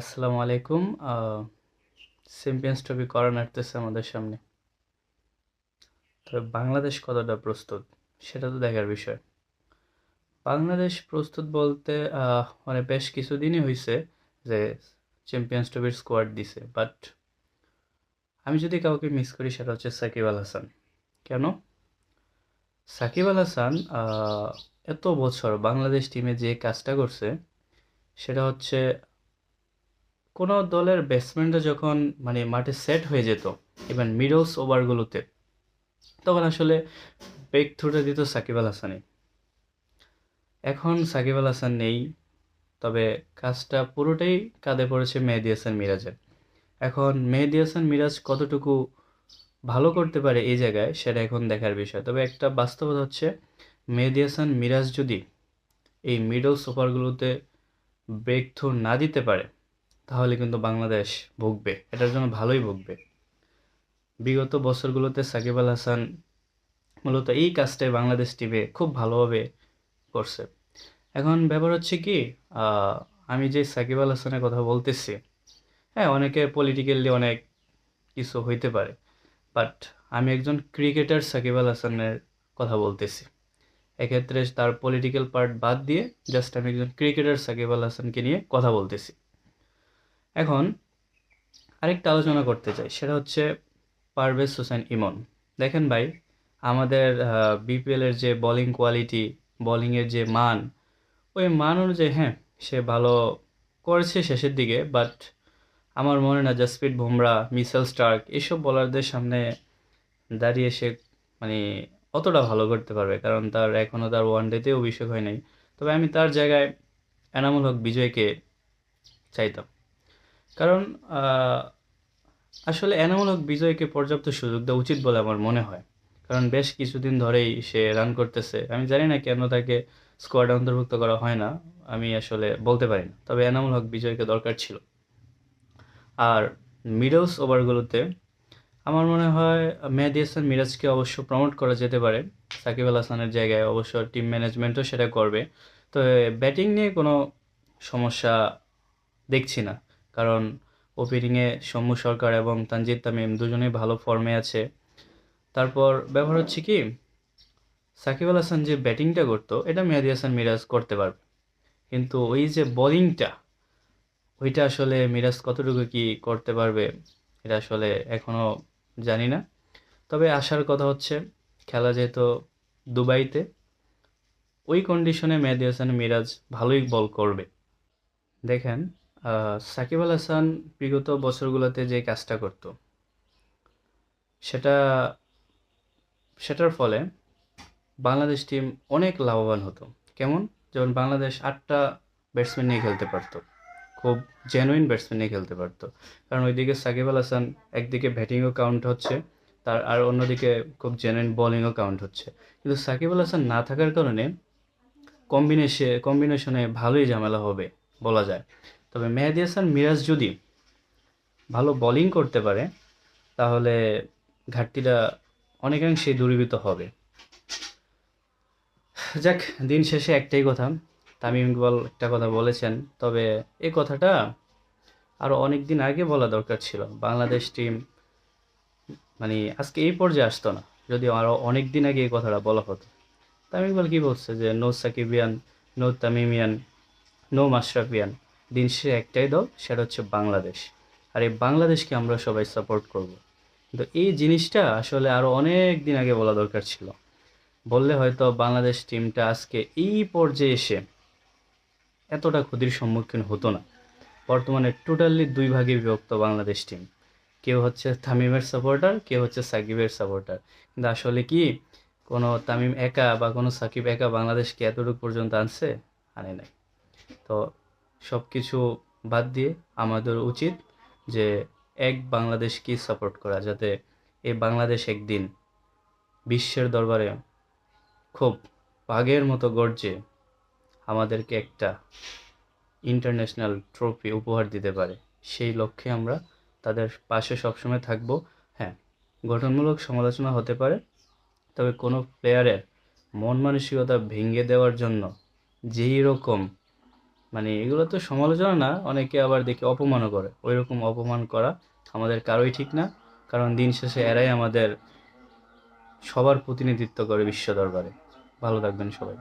আসসালামু আলাইকুম। Champions trophy করা নাড়তেছে আমাদের সামনে। তবে বাংলাদেশ কতটা প্রস্তুত সেটা তো দেখার বিষয়। বাংলাদেশ প্রস্তুত বলতে মানে বেশ কিছুদিনই হয়েছে যে চ্যাম্পিয়ন্স ট্রফির স্কোয়াড দিছে, বাট আমি যদি কাউকে মিস করি সেটা হচ্ছে সাকিব আল হাসান। কেন? সাকিব আল হাসান এত বছর বাংলাদেশ টিমে যে কাজটা করছে সেটা হচ্ছে কোনো দলের ব্যাটসম্যানরা যখন মানে মাঠে সেট হয়ে যেত, ইভেন মিডলস ওভারগুলোতে, তখন আসলে ব্রেক থ্রুটা দিত সাকিব আল হাসানই। এখন সাকিব আল হাসান নেই, তবে কাজটা পুরোটাই কাঁধে পড়েছে মেহেদী হাসান মিরাজের। এখন মেহেদী হাসান মিরাজ কতটুকু ভালো করতে পারে এই জায়গায় সেটা এখন দেখার বিষয়। তবে একটা বাস্তবতা হচ্ছে, মেহেদী হাসান মিরাজ যদি এই মিডল ওভারগুলোতে ব্রেক থ্রু না দিতে পারে তাহলে কিন্তু বাংলাদেশ ভুগবে, এটার জন্য ভালোই ভুগবে। বিগত বছরগুলোতে সাকিব আল হাসান মূলত এই কাজটাই বাংলাদেশ টিমে খুব ভালোভাবে করছে। এখন ব্যাপার হচ্ছে কি, আহ, আমি যে সাকিব আল হাসানের কথা বলতেছি, হ্যাঁ, অনেকে পলিটিক্যালি অনেক কিছু হইতে পারে, বাট আমি একজন ক্রিকেটার সাকিব আল হাসানের কথা বলতেছি। এক্ষেত্রে তার পলিটিক্যাল পার্ট বাদ দিয়ে জাস্ট আমি একজন ক্রিকেটার সাকিব আল হাসানকে নিয়ে কথা বলতেছি। এখন আরেকটা আলোচনা করতে চাই, সেটা হচ্ছে পারভেজ হোসেন ইমন। দেখেন ভাই, আমাদের বিপিএলের যে বোলিং কোয়ালিটি, বোলিংয়ের যে মান, ওই মান অনুযায়ী হ্যাঁ, সে ভালো করেছে শেষের দিকে, বাট আমার মনে হয় না জাসপ্রীত বুমরা, মিচেল স্টার্ক এসব বোলারদের সামনে দাঁড়িয়ে সে মানে অতটা ভালো করতে পারবে, কারণ তার এখনও তার ওয়ানডেতে অভিষেক হয় নাই। তবে আমি তার জায়গায় এনামুল হক বিজয়কে চাইতাম। কারণ আহ, আসলে এনামুল হক বিজয়কে পর্যাপ্ত সুযোগ দেওয়া উচিত বলে আমার মনে হয়। কারণ বেশ কিছুদিন ধরেই সে রান করতেছে, আমি জানি না কেন তাকে স্কোয়াডে অন্তর্ভুক্ত করা হয় না, আমি আসলে বলতে পারি না। তবে এনামুল হক বিজয়কে দরকার ছিল। আর মিডলস ওভারগুলোতে আমার মনে হয় মেহেদী হাসান মিরাজকে অবশ্য প্রমোট করা যেতে পারে সাকিব আল হাসানের জায়গায়। অবশ্য টিম ম্যানেজমেন্টও সেটা করবে। তো ব্যাটিং নিয়ে কোনো সমস্যা দেখছি না, কারণ ওপেনিংয়ে সৌম্য সরকার এবং তানজিদ তামিম দুজনেই ভালো ফর্মে আছে। তারপর ব্যাপার হচ্ছে কি, সাকিব আল হাসান যে ব্যাটিংটা করতো এটা মেহেদী হাসান মিরাজ করতে পারবে, কিন্তু ওই যে বোলিংটা, ওইটা আসলে মিরাজ কতটুকু কি করতে পারবে এটা আসলে এখনও জানি না। তবে আসার কথা হচ্ছে, খেলা যেহেতু দুবাইতে, ওই কন্ডিশনে মেহেদী হাসান মিরাজ ভালোই বল করবে। দেখেন, সাকিব আল হাসান বিগত বছরগুলোতে যে কাজটা করতো সেটা সেটার ফলে বাংলাদেশ টিম অনেক লাভবান হতো। কেমন? যেমন বাংলাদেশ 8টা ব্যাটসম্যান নিয়ে খেলতে পারতো, খুব জেনুইন ব্যাটসম্যান নিয়ে খেলতে পারতো। কারণ ওইদিকে সাকিব আল হাসান একদিকে ব্যাটিংও কাউন্ট হচ্ছে, তার আর অন্যদিকে খুব জেনুইন বোলিংও কাউন্ট হচ্ছে। কিন্তু সাকিব আল হাসান না থাকার কারণে কম্বিনেশনে ভালোই ঝামেলা হবে বলা যায়। তবে মেহেদী হাসান মিরাজ যদি ভালো বোলিং করতে পারে তাহলে ঘাটতিটা অনেকাংশেই দূরীভূত হবে। যাক, দিন শেষে একটাই কথা, তামিম ইকবাল একটা কথা বলেছেন, তবে এই কথাটা আরও অনেক দিন আগে বলা দরকার ছিল। বাংলাদেশ টিম মানে আজকে এই পর্যায়ে আসতো না যদি আরও অনেক দিন আগে এই কথাটা বলা হতো। তামিম ইকবাল কী বলছে যে নো সাকিবিয়ান, নো তামিমিয়ান, নো মাশরাফিয়ান, দিন শেষে একটাই দল, সেটা হচ্ছে বাংলাদেশ। আর এই বাংলাদেশকে আমরা সবাই সাপোর্ট করব। কিন্তু এই জিনিসটা আসলে আরও অনেক দিন আগে বলা দরকার ছিল। বললে হয়তো বাংলাদেশ টিমটা আজকে এই পর্যায়ে এসে এতটা ক্ষতির সম্মুখীন হতো না। বর্তমানে টোটালি দুই ভাগে বিভক্ত বাংলাদেশ টিম। কেউ হচ্ছে তামিমের সাপোর্টার, কেউ হচ্ছে সাকিবের সাপোর্টার। কিন্তু আসলে কি কোনো তামিম একা বা কোনো সাকিব একা বাংলাদেশকে এতটুকু পর্যন্ত আনছে? আনে নাই। তো সব কিছু বাদ দিয়ে আমাদের উচিত যে এক বাংলাদেশকে সাপোর্ট করা, যাতে এই বাংলাদেশ একদিন বিশ্বের দরবারে খুব বাঘের মতো গর্জে আমাদেরকে একটা ইন্টারন্যাশনাল ট্রফি উপহার দিতে পারে। সেই লক্ষ্যে আমরা তাদের পাশে সবসময় থাকব। হ্যাঁ, গঠনমূলক সমালোচনা হতে পারে, তবে কোনো প্লেয়ারের মন মানসিকতা ভেঙে দেওয়ার জন্য যেই রকম মানে এগুলো তো সমালোচনা না, অনেকে আবার দেখি অপমানও করে। ওইরকম অপমান করা আমাদের কারোই ঠিক না, কারণ দিন শেষে এরাই আমাদের সবার প্রতিনিধিত্ব করে বিশ্ব দরবারে। ভালো থাকবেন সবাই।